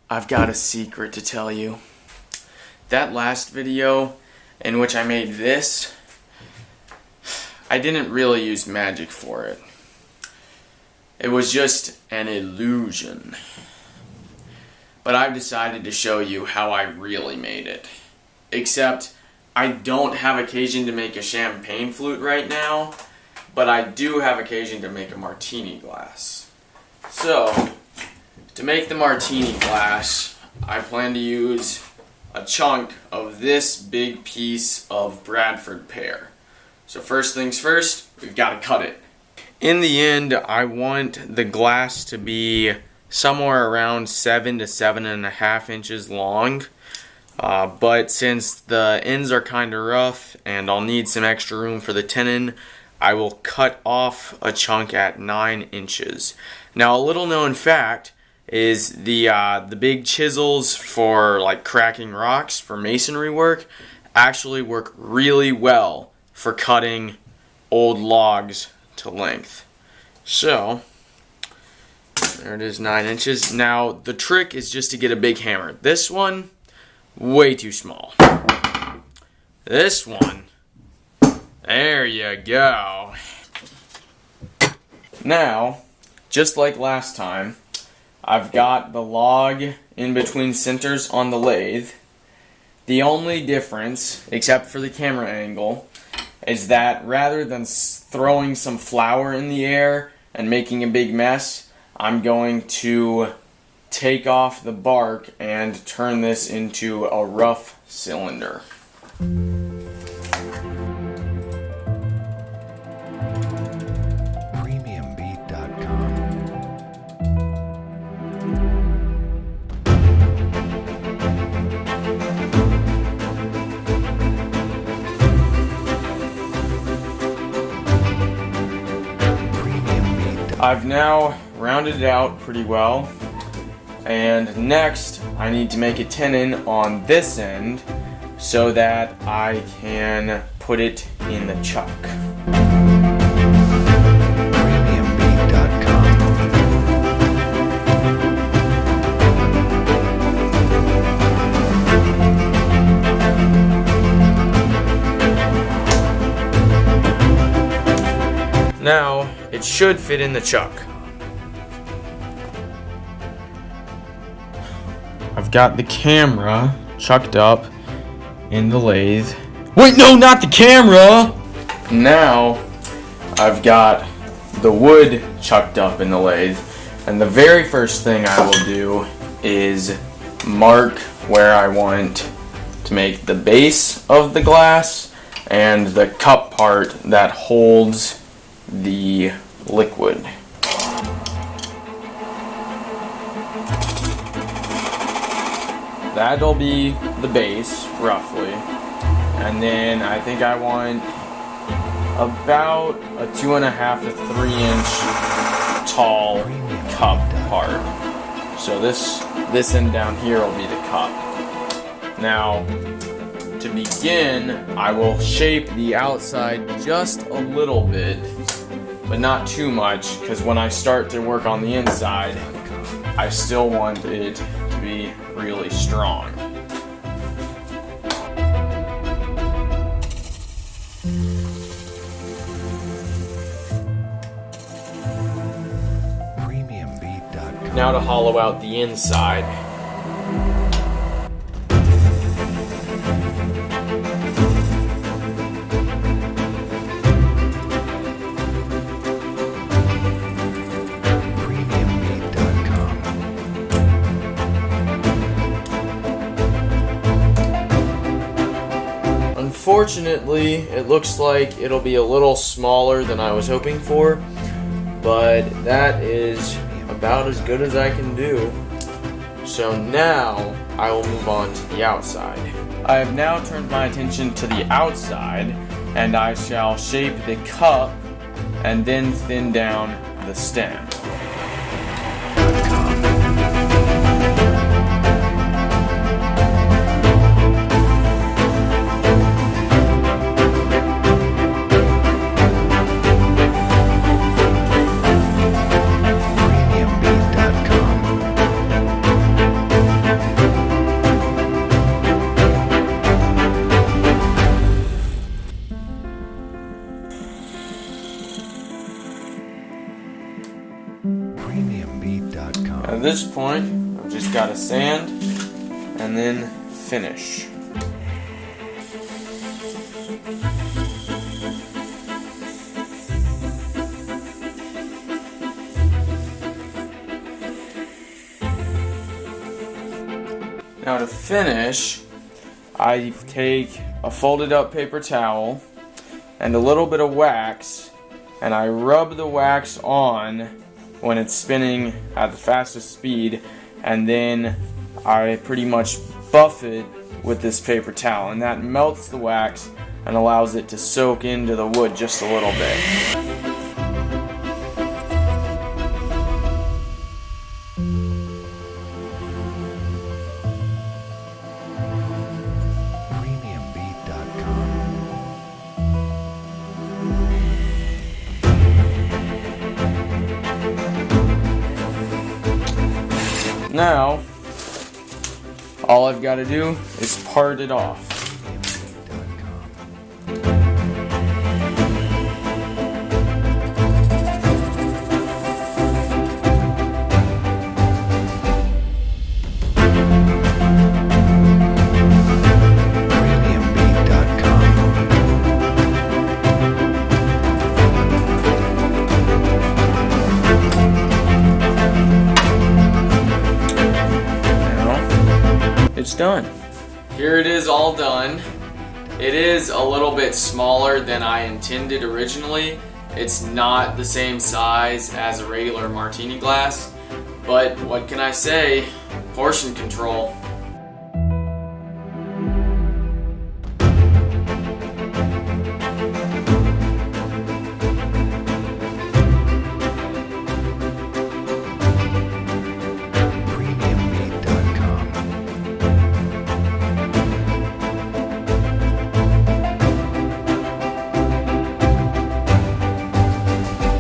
I've got a secret to tell you. That last video in which I made this, I didn't really use magic for it. It was just an illusion. But I've decided to show you how I really made it. Except, I don't have occasion to make a champagne flute right now, but I do have occasion to make a martini glass. So, to make the martini glass, I plan to use a chunk of this big piece of Bradford pear. So first things first, we've got to cut it. In the end, I want the glass to be somewhere around 7 to 7.5 inches long. But since the ends are kind of rough and I'll need some extra room for the tenon, I will cut off a chunk at 9 inches. Now, a little known fact is the big chisels for like cracking rocks for masonry work actually work really well for cutting old logs to length. So there it is, 9 inches. Now the trick is just to get a big hammer. This one, way too small. This one, there you go. Now, just like last time, I've got the log in between centers on the lathe. The only difference, except for the camera angle, is that rather than throwing some flour in the air and making a big mess, I'm going to take off the bark and turn this into a rough cylinder. I've now rounded it out pretty well, and next I need to make a tenon on this end so that I can put it in the chuck. Now, it should fit in the chuck. I've got the camera chucked up in the lathe. Wait, no, not the camera! Now, I've got the wood chucked up in the lathe. And the very first thing I will do is mark where I want to make the base of the glass and the cup part that holds the liquid. That'll be the base, roughly. And then I think I want about a 2.5 to 3 inch tall cup part. So this end down here will be the cup. Now, to begin, I will shape the outside just a little bit, but not too much, because when I start to work on the inside, I still want it to be really strong. Now to hollow out the inside. Unfortunately, it looks like it'll be a little smaller than I was hoping for, but that is about as good as I can do. So now I will move on to the outside. I have now turned my attention to the outside, and I shall shape the cup and then thin down the stem. At this point, I've just got to sand and then finish. Now to finish, I take a folded up paper towel and a little bit of wax, and I rub the wax on when it's spinning at the fastest speed, and then I pretty much buff it with this paper towel, and that melts the wax and allows it to soak into the wood just a little bit. Now, all I've got to do is part it off. It's done. Here it is, all done. It is a little bit smaller than I intended originally. It's not the same size as a regular martini glass, but what can I say? Portion control.